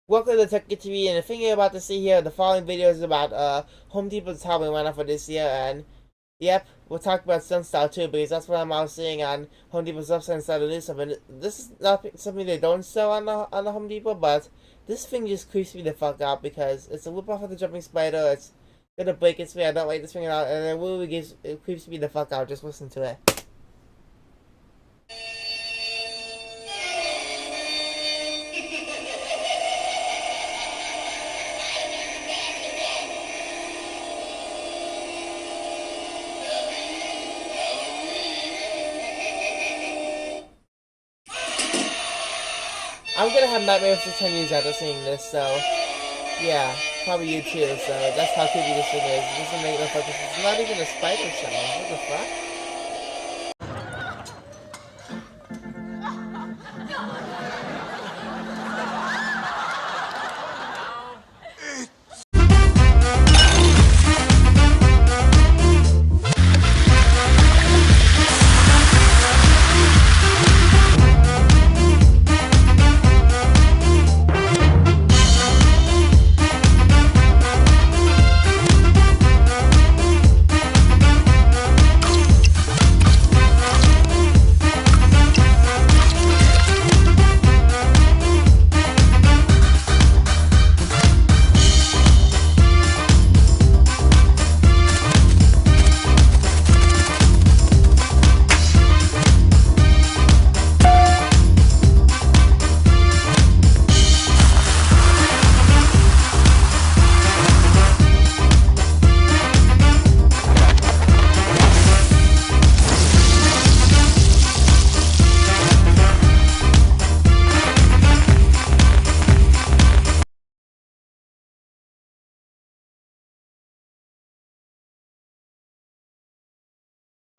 Welcome to Tech TV, and the thing you're about to see here, the following video is about Home Depot's Halloween lineup for this year, and yep, we'll talk about Sunstyle too, because that's what I'm out seeing on Home Depot's website inside of this. And this is not something they don't sell on the Home Depot, but this thing just creeps me the fuck out because it's a whip off of the jumping spider. It's gonna break its way. I don't like this thing out, and it creeps me the fuck out. Just listen to it. I'm gonna have nightmares for 10 years after seeing this, so yeah, probably you too. So that's how creepy this thing is. This doesn't make no fucking sense. It's not even a spider sound. What the fuck?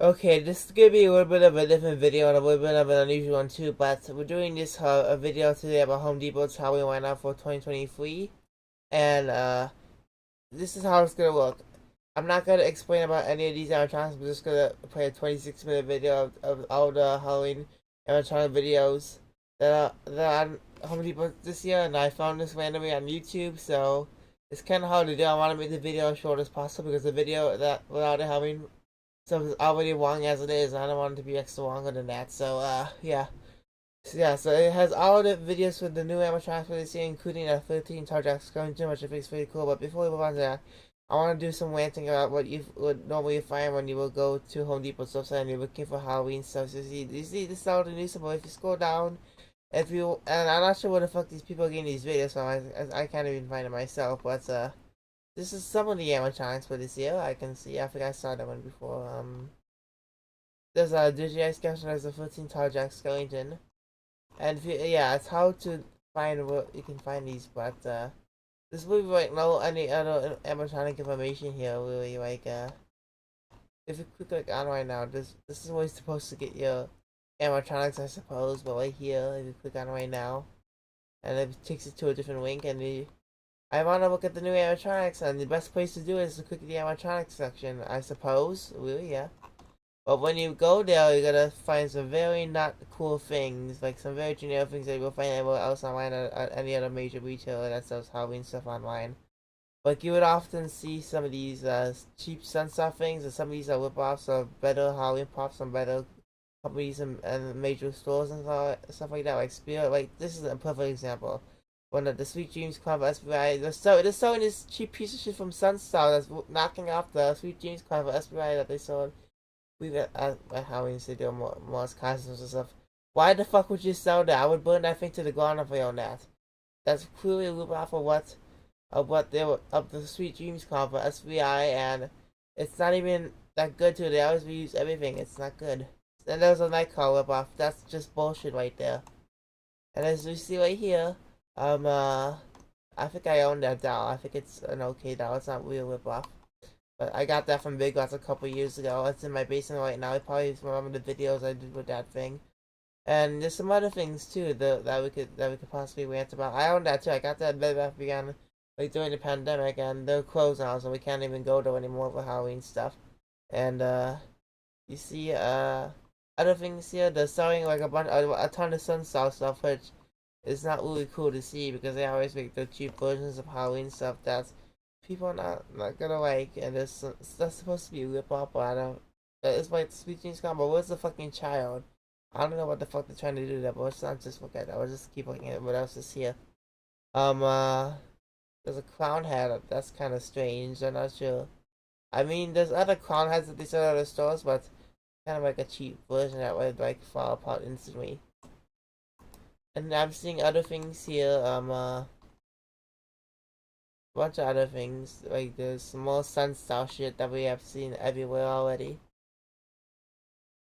Okay, this is gonna be a little bit of a different video and a little bit of an unusual one too, but we're doing this a video today about Home Depot's Halloween lineup for 2023, and this is how it's gonna look. I'm not gonna explain about any of these animatronics. I'm just gonna play a 26-minute video of all the Halloween animatronic videos that are on Home Depot this year, and I found this randomly on YouTube, so it's kind of hard to do. I want to make the video as short as possible because the video that without it having so it's already long as it is. I don't want it to be extra longer than that. So, yeah. So it has all the videos for the new animatronics for this year, including a 13 Tarjack skeleton, which I think is pretty cool. But before we move on to that, I want to do some ranting about what you would normally find when you will go to Home Depot's website and you're looking for Halloween stuff. So you see this is all the new stuff, but if you scroll down, and I'm not sure where the fuck these people are getting these videos from. I can't even find it myself, but, this is some of the animatronics for this year. I can see. I think I saw that one before. There's a DJI skeleton. There's a 14 Tarjack skeleton, and yeah, it's hard to find where you can find these. But this movie like no any other animatronic information here. Really, like if you click on right now, this is where you're supposed to get your animatronics, I suppose. But right here, if you click on right now, and it takes you to a different link, and I want to look at the new animatronics, and the best place to do it is to click the animatronics section, I suppose. Really, yeah. But when you go there, you're gonna find some very not cool things, like some very generic things that you will find anywhere else online at any other major retailer that sells Halloween stuff online. Like you would often see some of these cheap Sunstyle things, and some of these are rip-offs of better Halloween pops from better companies and major stores and stuff like that. Like Spirit, like this is a perfect example. One of the Sweet Dreams Club SPI. They're selling this cheap piece of shit from Sunstyle that's knocking off the Sweet Dreams Club SPI that they sold. We've at Halloween City or more costumes and stuff. Why the fuck would you sell that? I would burn that thing to the ground if I owned that. That's clearly a rip off of the Sweet Dreams Club for SPI, and it's not even that good too. They always reuse everything. It's not good. And there's a Nightcrawler rip off. That's just bullshit right there. And as you see right here. I think I own that doll. I think it's an okay doll. It's not real rip-off. But I got that from Big Lots a couple years ago. It's in my basement right now. I probably remember the videos I did with that thing. And there's some other things too that we could possibly rant about. I own that too. I got that Bed Bath Beyond like during the pandemic, and they're closed now, so we can't even go there anymore for Halloween stuff. And you see other things here. They're selling like a ton of Sunstyle stuff, which it's not really cool to see because they always make the cheap versions of Halloween stuff that people are not gonna like, and that's supposed to be a rip off, but I don't. It's like the Sweet Dreams combo. Where's the fucking child? I don't know what the fuck they're trying to do there, but let's not just look at that. We'll just keep looking at what else is here. There's a clown hat. That's kind of strange. I'm not sure. I mean, there's other clown hats that they sell at the stores, but kind of like a cheap version that would like fall apart instantly. And I'm seeing other things here. A bunch of other things. Like there's some more sun style shit that we have seen everywhere already.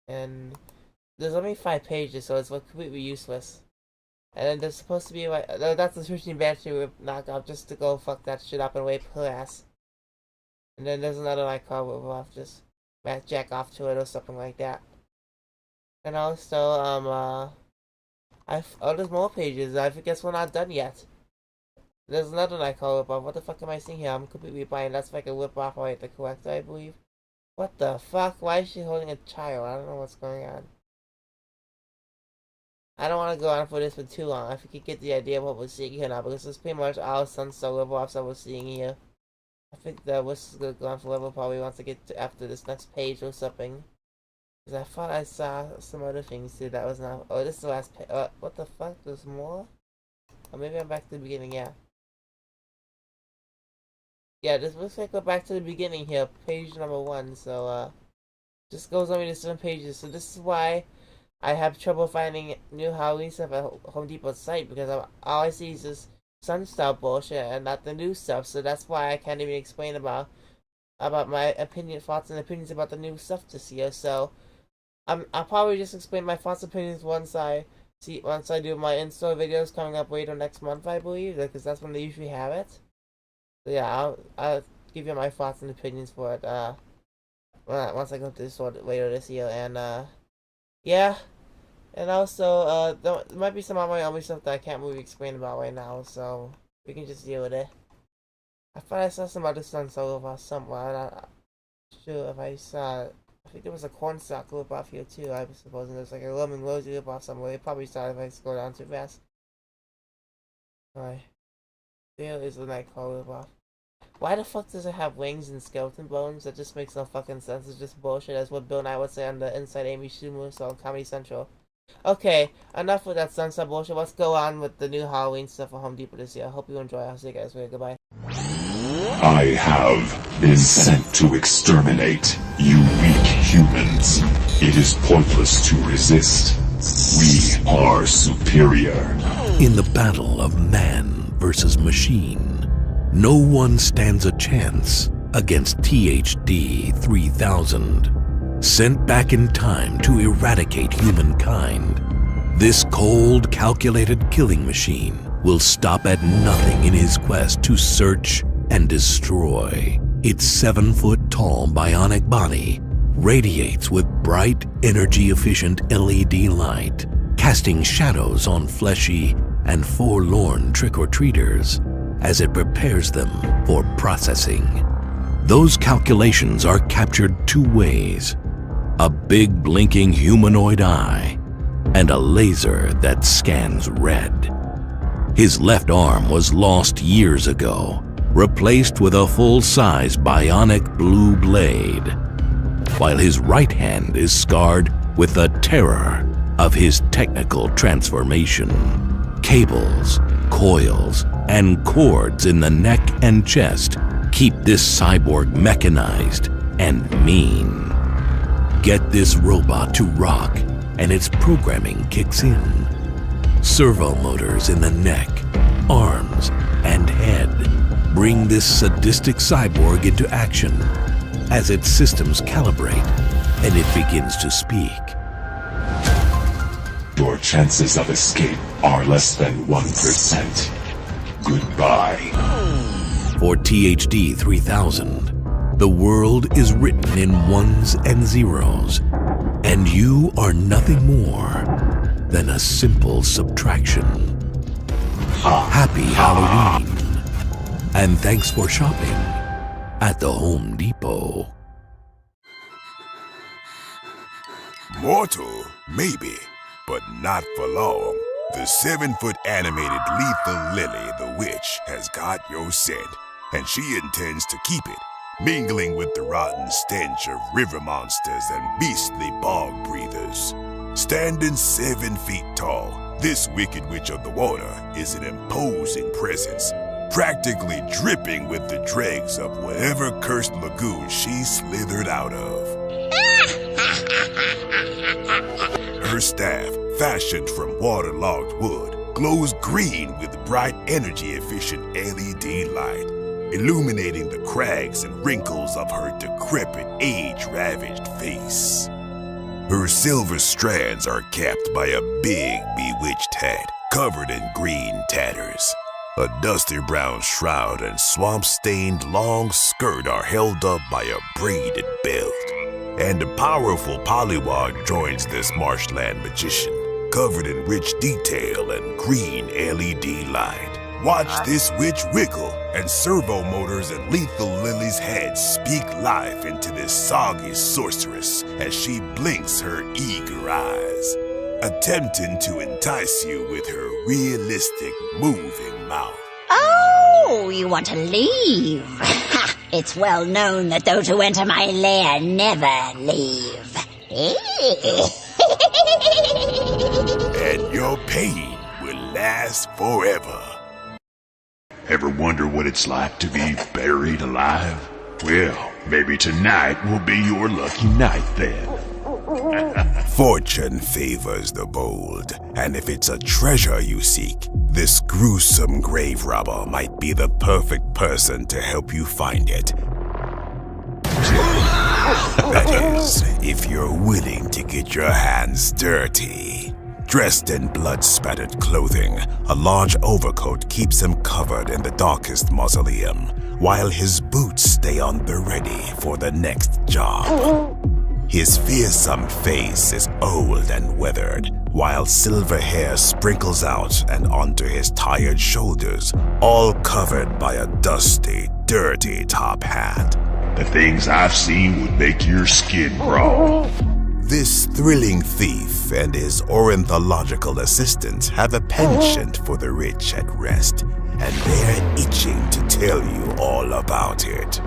And there's only 5 pages, so it's like completely useless. And then there's supposed to be like that's the switching battery with knockoff just to go fuck that shit up and wait her ass. And then there's another like car with off just jack off to it or something like that. And also there's more pages. I guess we're not done yet. There's another Nightcrawler ripoff. What the fuck am I seeing here? I'm completely blind. That's like a ripoff I have to collect, I believe. What the fuck? Why is she holding a child? I don't know what's going on. I don't want to go on for this for too long. If you could get the idea of what we're seeing here now, because it's pretty much all Sunstone ripoffs that we're seeing here. I think the list is going to go on forever probably once I get to after this next page or something. Because I thought I saw some other things too that was not. Oh, this is the last page. What the fuck? There's more? Or maybe I'm back to the beginning, yeah. Yeah, this looks like we're back to the beginning here, page number 1, so, just goes on me to 7 pages, so this is why I have trouble finding new Halloween stuff at Home Depot's site, because all I see is this Sunstyle bullshit and not the new stuff, so that's why I can't even explain about my thoughts and opinions about the new stuff this year, so, I'll probably just explain my thoughts and opinions once I do my in-store videos coming up later next month, I believe, because that's when they usually have it. So yeah, I'll give you my thoughts and opinions for it, once I go to the store later this year, and, yeah, and also, there might be some of my other stuff that I can't really explain about right now, so we can just deal with it. I thought I saw some other stuff over somewhere, I'm not sure if I saw it. I think there was a cornstalk ripoff here too, I was supposing there's like a lemon rosy ripoff somewhere. You probably saw it if I scroll down too fast. Alright. There is the Nightcrawler ripoff. Why the fuck does it have wings and skeleton bones? That just makes no fucking sense. It's just bullshit. That's what Bill Nye would say on the Inside Amy Schumer on Comedy Central. Okay, enough with that sunset bullshit. Let's go on with the new Halloween stuff for Home Depot this year. I hope you enjoy. I'll see you guys later. Goodbye. I have been sent to exterminate you weak humans. It is pointless to resist. We are superior. In the battle of man versus machine, no one stands a chance against THD 3000. Sent back in time to eradicate humankind, this cold, calculated killing machine will stop at nothing in his quest to search and destroy. Its 7-foot-tall bionic body radiates with bright, energy-efficient LED light, casting shadows on fleshy and forlorn trick-or-treaters as it prepares them for processing. Those calculations are captured 2 ways: a big blinking humanoid eye and a laser that scans red. His left arm was lost years ago, replaced with a full-size bionic blue blade, while his right hand is scarred with the terror of his technical transformation. Cables, coils, and cords in the neck and chest keep this cyborg mechanized and mean. Get this robot to rock, and its programming kicks in. Servo motors in the neck, arms, and head bring this sadistic cyborg into action as its systems calibrate and it begins to speak. Your chances of escape are less than 1%. Goodbye. For THD 3000, the world is written in ones and zeros, and you are nothing more than a simple subtraction. Happy Halloween, and thanks for shopping at the Home Depot. Mortal, maybe, but not for long. The 7-foot animated lethal Lily the Witch has got your scent, and she intends to keep it, mingling with the rotten stench of river monsters and beastly bog breathers. Standing 7 feet tall, this wicked witch of the water is an imposing presence, practically dripping with the dregs of whatever cursed lagoon she slithered out of. Her staff, fashioned from waterlogged wood, glows green with bright energy-efficient LED light, illuminating the cracks and wrinkles of her decrepit, age-ravaged face. Her silver strands are capped by a big, bewitched hat covered in green tatters. A dusty brown shroud and swamp-stained long skirt are held up by a braided belt. And a powerful polywog joins this marshland magician, covered in rich detail and green LED light. Watch this witch wiggle, and servo motors and lethal Lily's head speak life into this soggy sorceress as she blinks her eager eyes, attempting to entice you with her realistic, moving mouth. Oh, you want to leave? Ha! It's well known that those who enter my lair never leave. And your pain will last forever. Ever wonder what it's like to be buried alive? Well, maybe tonight will be your lucky night then. Fortune favors the bold, and if it's a treasure you seek, this gruesome grave robber might be the perfect person to help you find it. That is, if you're willing to get your hands dirty. Dressed in blood-spattered clothing, a large overcoat keeps him covered in the darkest mausoleum, while his boots stay on the ready for the next job. His fearsome face is old and weathered, while silver hair sprinkles out and onto his tired shoulders, all covered by a dusty, dirty top hat. The things I've seen would make your skin crawl. This thrilling thief and his ornithological assistant have a penchant for the rich at rest, and they're itching to tell you all about it.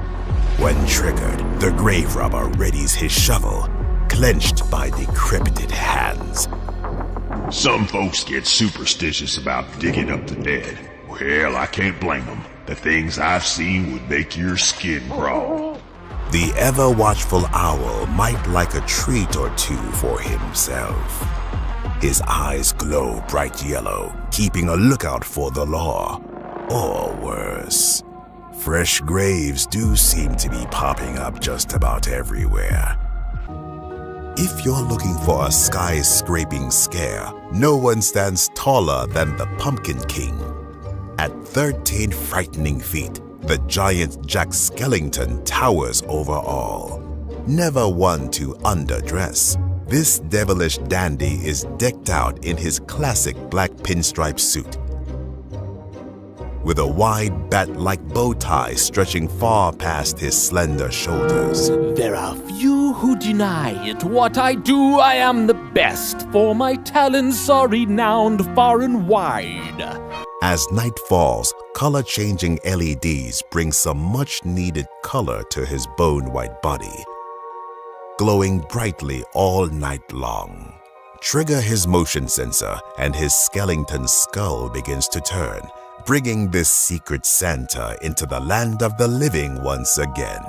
When triggered, the grave robber readies his shovel, clenched by decrepit hands. Some folks get superstitious about digging up the dead. Well, I can't blame them. The things I've seen would make your skin crawl. The ever-watchful owl might like a treat or two for himself. His eyes glow bright yellow, keeping a lookout for the law. Or worse, fresh graves do seem to be popping up just about everywhere. If you're looking for a sky-scraping scare, no one stands taller than the Pumpkin King. At 13 frightening feet, the giant Jack Skellington towers over all. Never one to underdress, this devilish dandy is decked out in his classic black pinstripe suit, with a wide bat-like bow tie stretching far past his slender shoulders. There are few who deny it. What I do, I am the best, for my talents are renowned far and wide. As night falls, color-changing LEDs bring some much-needed color to his bone-white body, glowing brightly all night long. Trigger his motion sensor, and his Skellington skull begins to turn, bringing this secret Santa into the land of the living once again.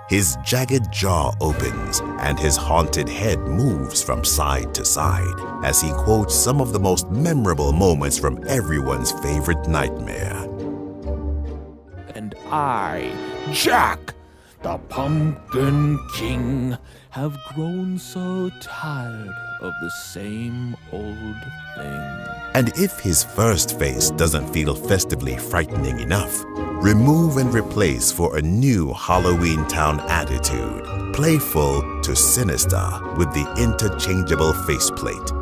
His jagged jaw opens, and his haunted head moves from side to side as he quotes some of the most memorable moments from everyone's favorite nightmare. And I, Jack, the Pumpkin King, have grown so tired of the same old thing. And if his first face doesn't feel festively frightening enough, remove and replace for a new Halloween Town attitude, playful to sinister with the interchangeable faceplate.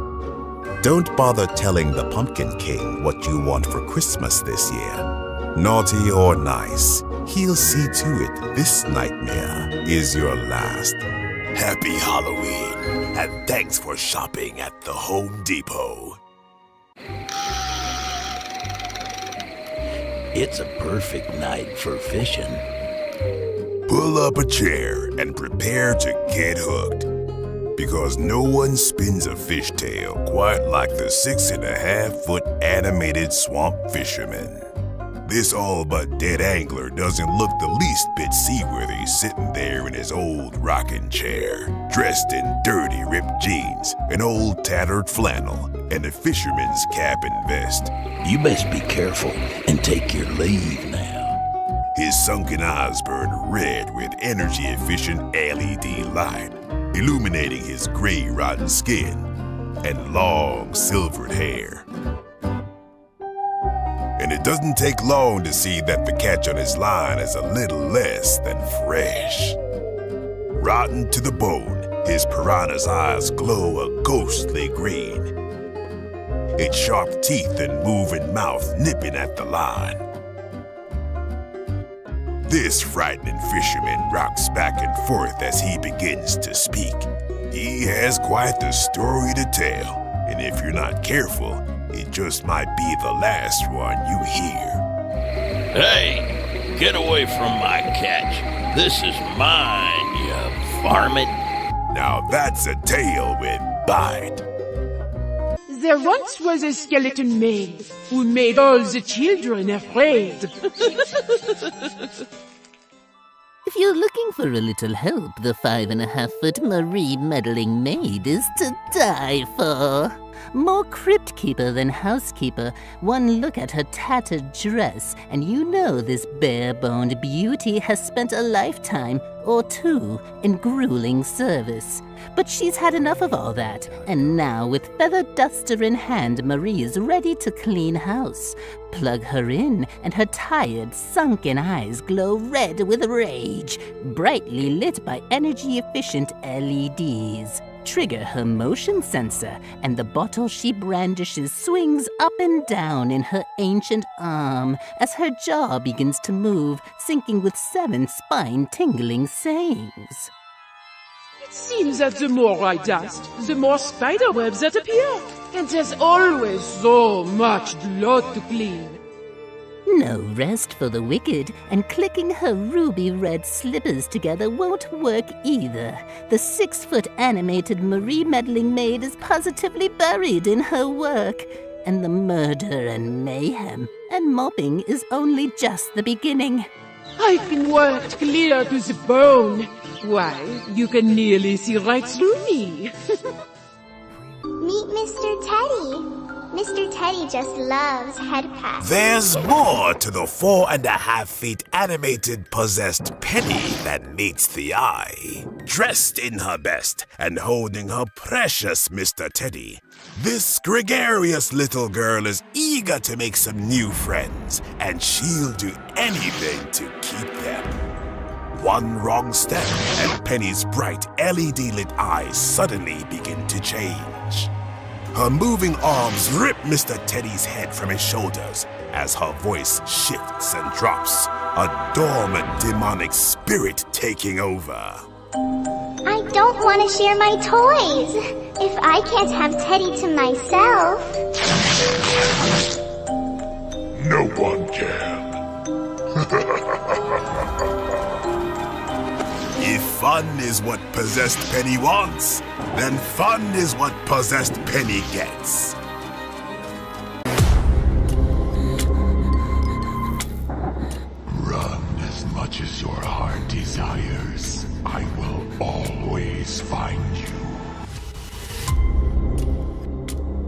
Don't bother telling the Pumpkin King what you want for Christmas this year. Naughty or nice, he'll see to it this nightmare is your last. Happy Halloween, and thanks for shopping at the Home Depot. It's a perfect night for fishing. Pull up a chair and prepare to get hooked. Because no one spins a fishtail quite like the 6.5-foot animated swamp fisherman. This all-but-dead angler doesn't look the least bit seaworthy sitting there in his old rocking chair, dressed in dirty ripped jeans, an old tattered flannel, and a fisherman's cap and vest. You best be careful and take your leave now. His sunken eyes burn red with energy-efficient LED light, illuminating his gray, rotten skin and long, silvered hair. And it doesn't take long to see that the catch on his line is a little less than fresh. Rotten to the bone, his piranha's eyes glow a ghostly green. Its sharp teeth and moving mouth nipping at the line. This frightening fisherman rocks back and forth as he begins to speak. He has quite the story to tell, and if you're not careful, it just might be the last one you hear. Hey, get away from my catch. This is mine, you varmint. Now that's a tale with bite. There once was a skeleton maid who made all the children afraid. If you're looking for a little help, the 5.5-foot Marie meddling maid is to die for. More crypt keeper than housekeeper, one look at her tattered dress, and you know this bare-boned beauty has spent a lifetime or two in grueling service. But she's had enough of all that, and now with feather duster in hand, Marie is ready to clean house. Plug her in, and her tired, sunken eyes glow red with rage, brightly lit by energy-efficient LEDs. Trigger her motion sensor, and the bottle she brandishes swings up and down in her ancient arm as her jaw begins to move, syncing with 7 spine-tingling sayings. It seems that the more I dust, the more spider webs that appear. And there's always so much blood to clean. No rest for the wicked, and clicking her ruby red slippers together won't work either. The 6-foot animated Marie meddling maid is positively buried in her work, and the murder and mayhem and mobbing is only just the beginning. I've been worked clear to the bone. Why, you can nearly see right through me. Meet Mr. Teddy. Mr. Teddy just loves head pats. There's more to the 4.5 feet animated possessed Penny that meets the eye. Dressed in her best and holding her precious Mr. Teddy, this gregarious little girl is eager to make some new friends, and she'll do anything to keep them. One wrong step, and Penny's bright LED-lit eyes suddenly begin to change. Her moving arms rip Mr. Teddy's head from his shoulders as her voice shifts and drops, a dormant demonic spirit taking over. I don't want to share my toys. If I can't have Teddy to myself. No one can. If fun is what possessed Penny wants, then fun is what possessed Penny gets. Run as much as your heart desires. I will always find you.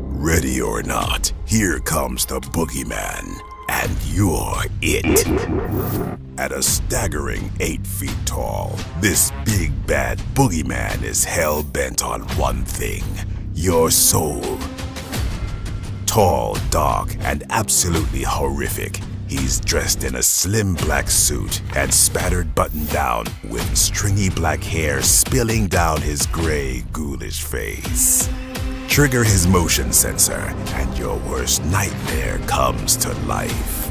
Ready or not, here comes the boogeyman, and you're it. At a staggering 8 feet tall, this big bad boogeyman is hell-bent on one thing: your soul. Tall, dark, and absolutely horrific, he's dressed in a slim black suit and spattered button-down with stringy black hair spilling down his gray, ghoulish face. Trigger his motion sensor, and your worst nightmare comes to life.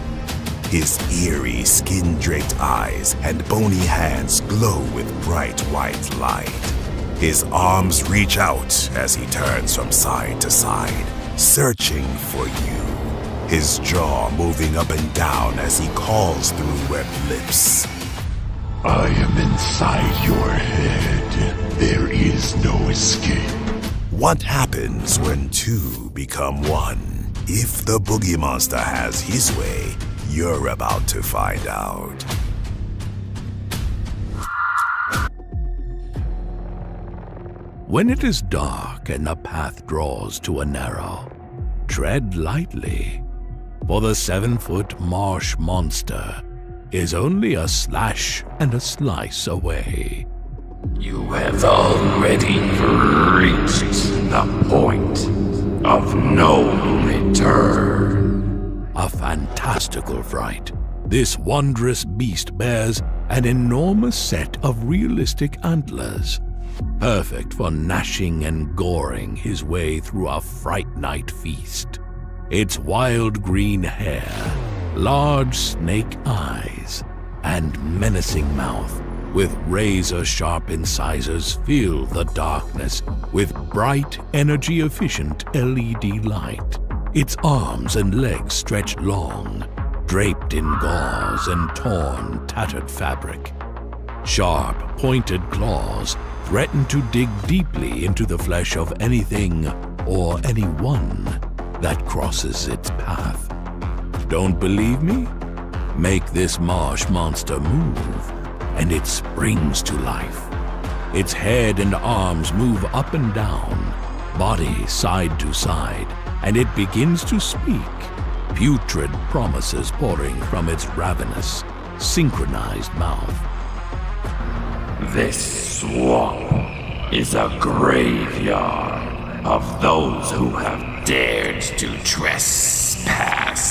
His eerie, skin-draped eyes and bony hands glow with bright white light. His arms reach out as he turns from side to side, searching for you. His jaw moving up and down as he calls through webbed lips. I am inside your head. There is no escape. What happens when two become one? If the Boogie Monster has his way, you're about to find out. When it is dark and the path draws to a narrow, tread lightly, for the 7-foot marsh monster is only a slash and a slice away. You have already reached the point of no return. A fantastical fright, this wondrous beast bears an enormous set of realistic antlers, perfect for gnashing and goring his way through a fright night feast. Its wild green hair, large snake eyes, and menacing mouth with razor-sharp incisors fill the darkness with bright, energy-efficient LED light. Its arms and legs stretch long, draped in gauze and torn, tattered fabric. Sharp, pointed claws threaten to dig deeply into the flesh of anything or anyone that crosses its path. Don't believe me? Make this marsh monster move, and it springs to life. Its head and arms move up and down, body side to side, and it begins to speak, putrid promises pouring from its ravenous, synchronized mouth. This swamp is a graveyard of those who have dared to trespass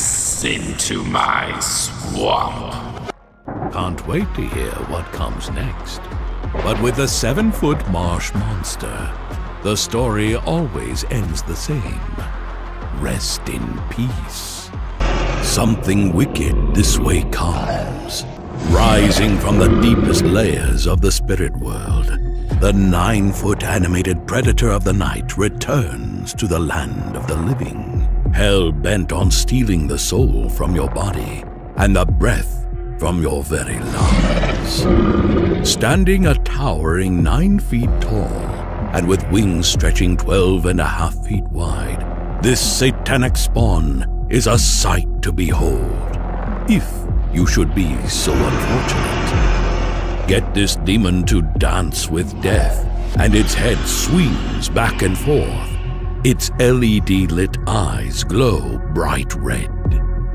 into my swamp. Can't wait to hear what comes next. But with the 7-foot marsh monster, the story always ends the same. Rest in peace. Something wicked this way comes. Rising from the deepest layers of the spirit world, the 9-foot animated predator of the night returns to the land of the living, hell-bent on stealing the soul from your body and the breath from your very lungs. Standing a towering 9 feet tall and with wings stretching 12.5 feet wide, this satanic spawn is a sight to behold, if you should be so unfortunate. Get this demon to dance with death, and its head swings back and forth. Its LED-lit eyes glow bright red,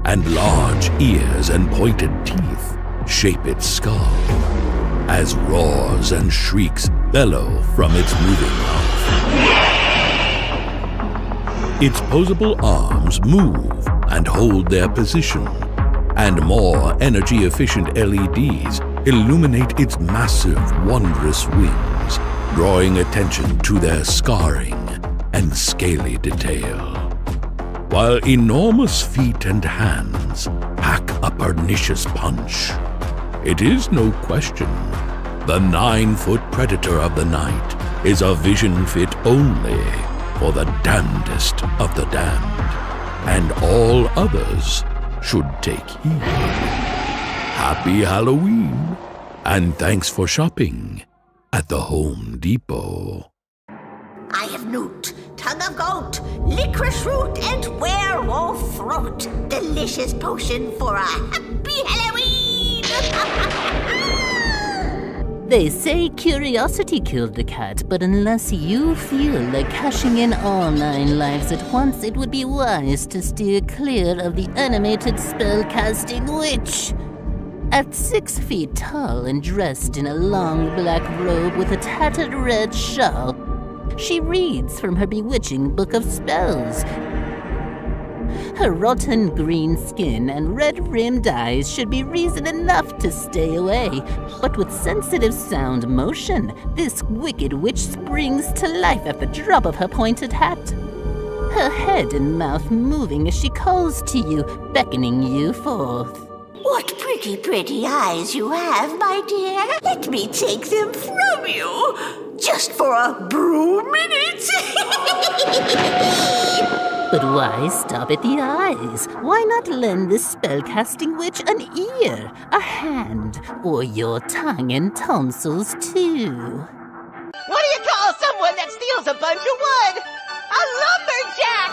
and large ears and pointed teeth shape its skull, as roars and shrieks bellow from its moving mouth. Its posable arms move and hold their position, and more energy-efficient LEDs illuminate its massive, wondrous wings, drawing attention to their scarring and scaly detail. While enormous feet and hands pack a pernicious punch, it is no question the 9-foot predator of the night is a vision fit only for the damnedest of the damned, and all others should take heed. Happy Halloween, and thanks for shopping at the Home Depot. I have newt, tongue of goat, licorice root, and werewolf throat. Delicious potion for a happy Halloween! They say curiosity killed the cat, but unless you feel like cashing in all 9 lives at once, it would be wise to steer clear of the animated spellcasting witch. At 6 feet tall and dressed in a long black robe with a tattered red shawl, she reads from her bewitching book of spells. Her rotten green skin and red-rimmed eyes should be reason enough to stay away. But with sensitive sound motion, this wicked witch springs to life at the drop of her pointed hat. Her head and mouth moving as she calls to you, beckoning you forth. What pretty, pretty eyes you have, my dear. Let me take them from you. just for a brew minute. But why stop at the eyes? Why not lend the spellcasting witch an ear, a hand, or your tongue and tonsils too? What do you call someone that steals a bunch of wood? A lumberjack!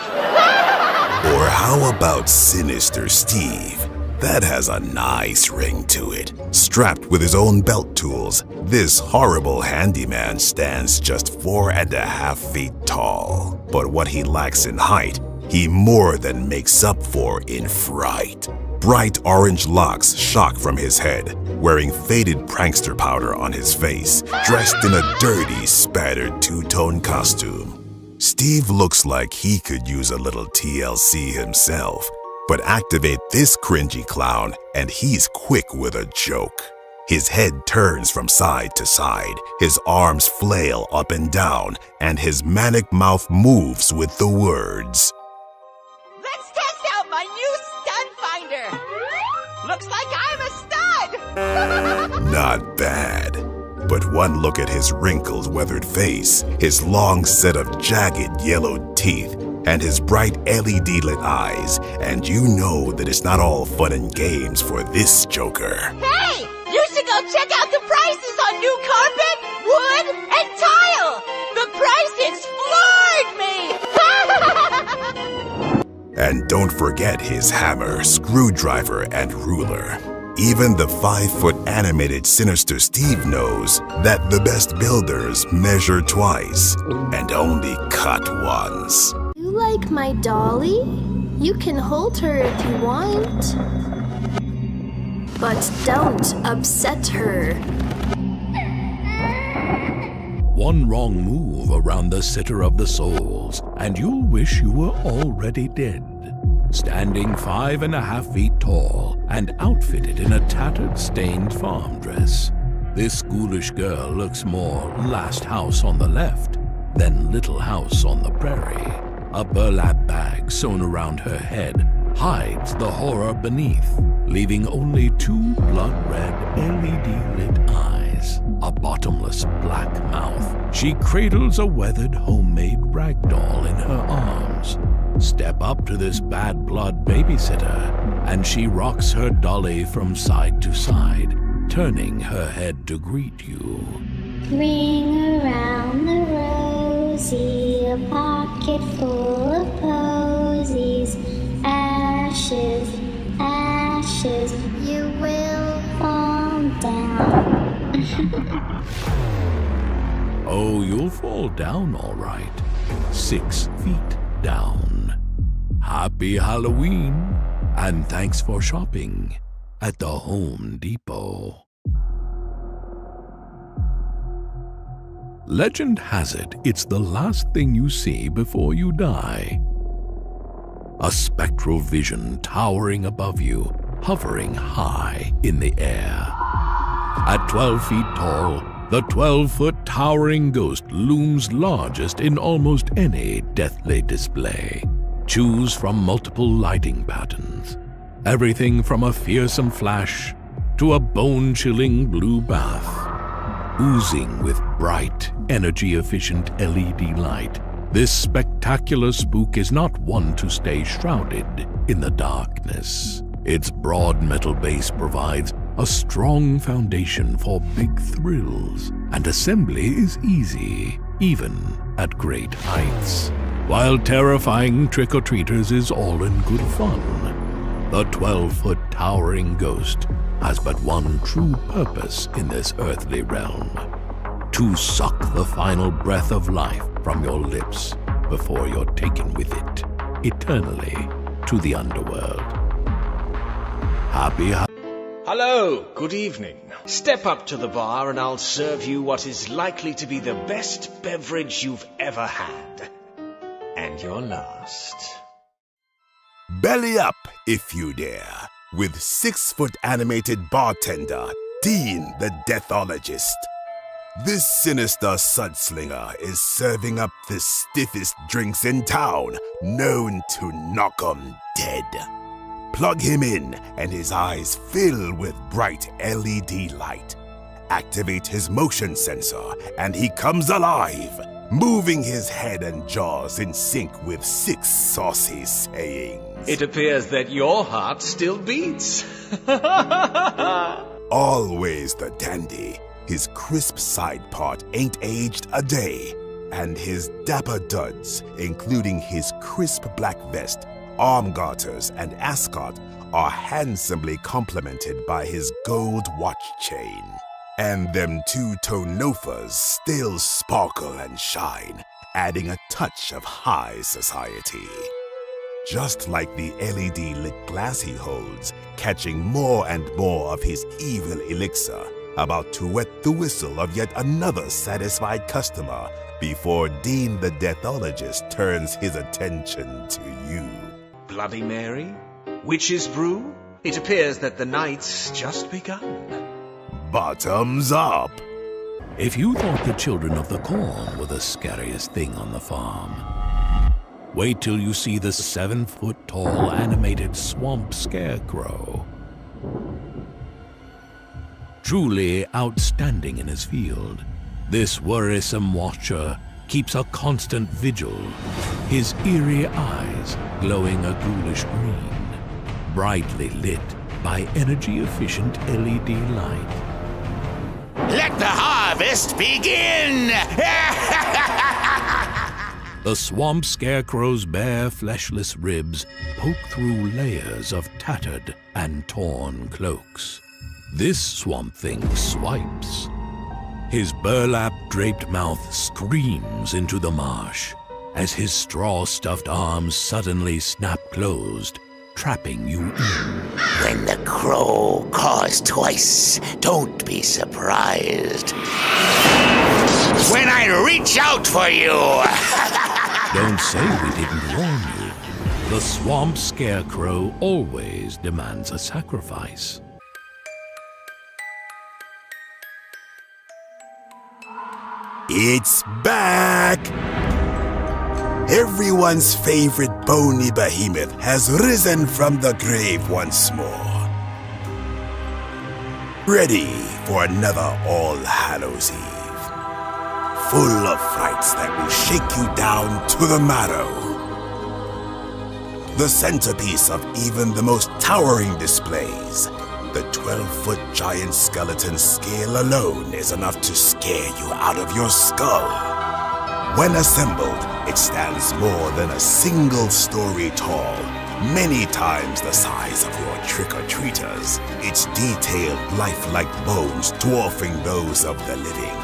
Or how about Sinister Steve? That has a nice ring to it. Strapped with his own belt tools, this horrible handyman stands just 4.5 feet tall. But what he lacks in height, he more than makes up for in fright. Bright orange locks shock from his head, wearing faded prankster powder on his face, dressed in a dirty, spattered two-tone costume. Steve looks like he could use a little TLC himself. But activate this cringy clown and he's quick with a joke. His head turns from side to side, his arms flail up and down, and his manic mouth moves with the words. Let's test out my new stud finder. Looks like I'm a stud. Not bad. But one look at his wrinkled, weathered face, his long set of jagged, yellowed teeth, and his bright LED-lit eyes, and you know that it's not all fun and games for this joker. Hey! You should go check out the prices on new carpet, wood, and tile! The prices floored me! And don't forget his hammer, screwdriver, and ruler. Even the 5-foot animated Sinister Steve knows that the best builders measure twice and only cut once. You like my dolly? You can hold her if you want. But don't upset her. One wrong move around the Sitter of the Souls, and you'll wish you were already dead. Standing 5.5 feet tall and outfitted in a tattered, stained farm dress, this ghoulish girl looks more Last House on the Left than Little House on the Prairie. A burlap bag sewn around her head hides the horror beneath, leaving only 2 blood-red LED-lit eyes, a bottomless black mouth. She cradles a weathered homemade rag doll in her arms. Step up to this bad blood babysitter, and she rocks her dolly from side to side, turning her head to greet you. Ring around the rosy, a pocket full of posies. Ashes, ashes, you will fall down. Oh, you'll fall down all right. 6 feet down. Happy Halloween, and thanks for shopping at the Home Depot. Legend has it, it's the last thing you see before you die. A spectral vision towering above you, hovering high in the air. At 12 feet tall, the 12-foot towering ghost looms largest in almost any deathly display. Choose from multiple lighting patterns. Everything from a fearsome flash to a bone-chilling blue bath. Oozing with bright, energy-efficient LED light, this spectacular spook is not one to stay shrouded in the darkness. Its broad metal base provides a strong foundation for big thrills, and assembly is easy, even at great heights. While terrifying trick-or-treaters is all in good fun, the 12-foot towering ghost has but one true purpose in this earthly realm: to suck the final breath of life from your lips before you're taken with it eternally to the underworld. Hello, good evening. Step up to the bar and I'll serve you what is likely to be the best beverage you've ever had. And your last. Belly up, if you dare, with 6-foot animated bartender, Dean the Deathologist. This sinister sudslinger is serving up the stiffest drinks in town, known to knock 'em dead. Plug him in, and his eyes fill with bright LED light. activate his motion sensor, and he comes alive, moving his head and jaws in sync with 6 saucy sayings. It appears that your heart still beats. Always the dandy. His crisp side part ain't aged a day, and his dapper duds, including his crisp black vest, arm garters, and ascot, are handsomely complemented by his gold watch chain. And them 2-tone loafers still sparkle and shine, adding a touch of high society. Just like the LED-lit glass he holds, catching more and more of his evil elixir, about to wet the whistle of yet another satisfied customer before Dean the Deathologist turns his attention to you. Bloody Mary? Witch's brew? It appears that the night's just begun. Bottoms up! If you thought the children of the corn were the scariest thing on the farm, wait till you see the 7-foot-tall animated swamp scarecrow. Truly outstanding in his field, this worrisome watcher keeps a constant vigil, his eerie eyes glowing a ghoulish green, brightly lit by energy-efficient LED light. Let the harvest begin! The swamp scarecrow's bare, fleshless ribs poke through layers of tattered and torn cloaks. This swamp thing swipes. His burlap-draped mouth screams into the marsh as his straw-stuffed arms suddenly snap closed, trapping you in. When the crow caws twice, don't be surprised when I reach out for you! Don't say we didn't warn you. The swamp scarecrow always demands a sacrifice. It's back! Everyone's favorite bony behemoth has risen from the grave once more. Ready for another All Hallows Eve. Full of frights that will shake you down to the marrow. The centerpiece of even the most towering displays, the 12-foot giant skeleton scale alone is enough to scare you out of your skull. When assembled, it stands more than a single story tall, many times the size of your trick-or-treaters, its detailed lifelike bones dwarfing those of the living.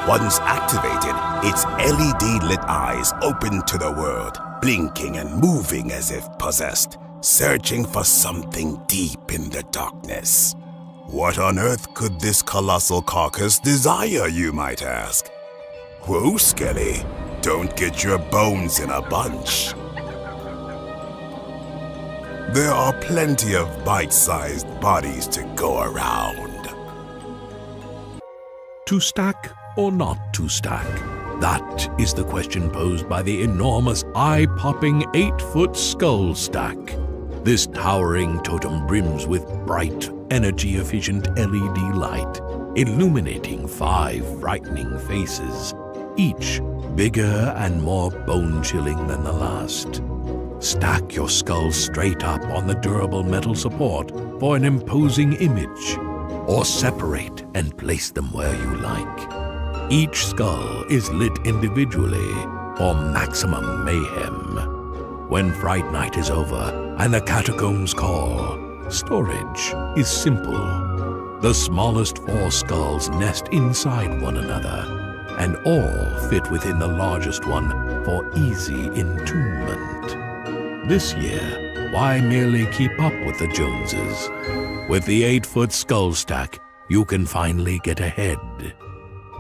Once activated, its LED-lit eyes open to the world, blinking and moving as if possessed, searching for something deep in the darkness. What on earth could this colossal carcass desire, you might ask? Whoa, Skelly, don't get your bones in a bunch. There are plenty of bite-sized bodies to go around. To stack or not to stack? That is the question posed by the enormous eye-popping 8-foot skull stack. This towering totem brims with bright, energy-efficient LED light, illuminating 5 frightening faces, each bigger and more bone-chilling than the last. Stack your skull straight up on the durable metal support for an imposing image, or separate and place them where you like. Each skull is lit individually for maximum mayhem. When Fright Night is over and the catacombs call, storage is simple. The smallest 4 skulls nest inside one another, and all fit within the largest one for easy entombment. This year, why merely keep up with the Joneses? With the 8-foot skull stack, you can finally get ahead.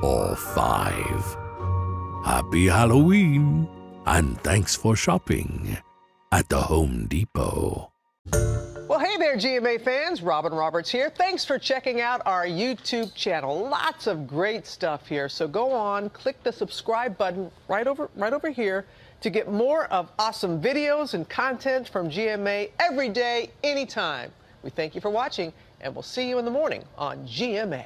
Or 5. Happy Halloween, and thanks for shopping at the Home Depot. Well, hey there, GMA fans. Robin Roberts here. Thanks for checking out our YouTube channel. Lots of great stuff here. So go on, click the subscribe button right over here to get more of awesome videos and content from GMA every day, anytime. We thank you for watching, and we'll see you in the morning on GMA.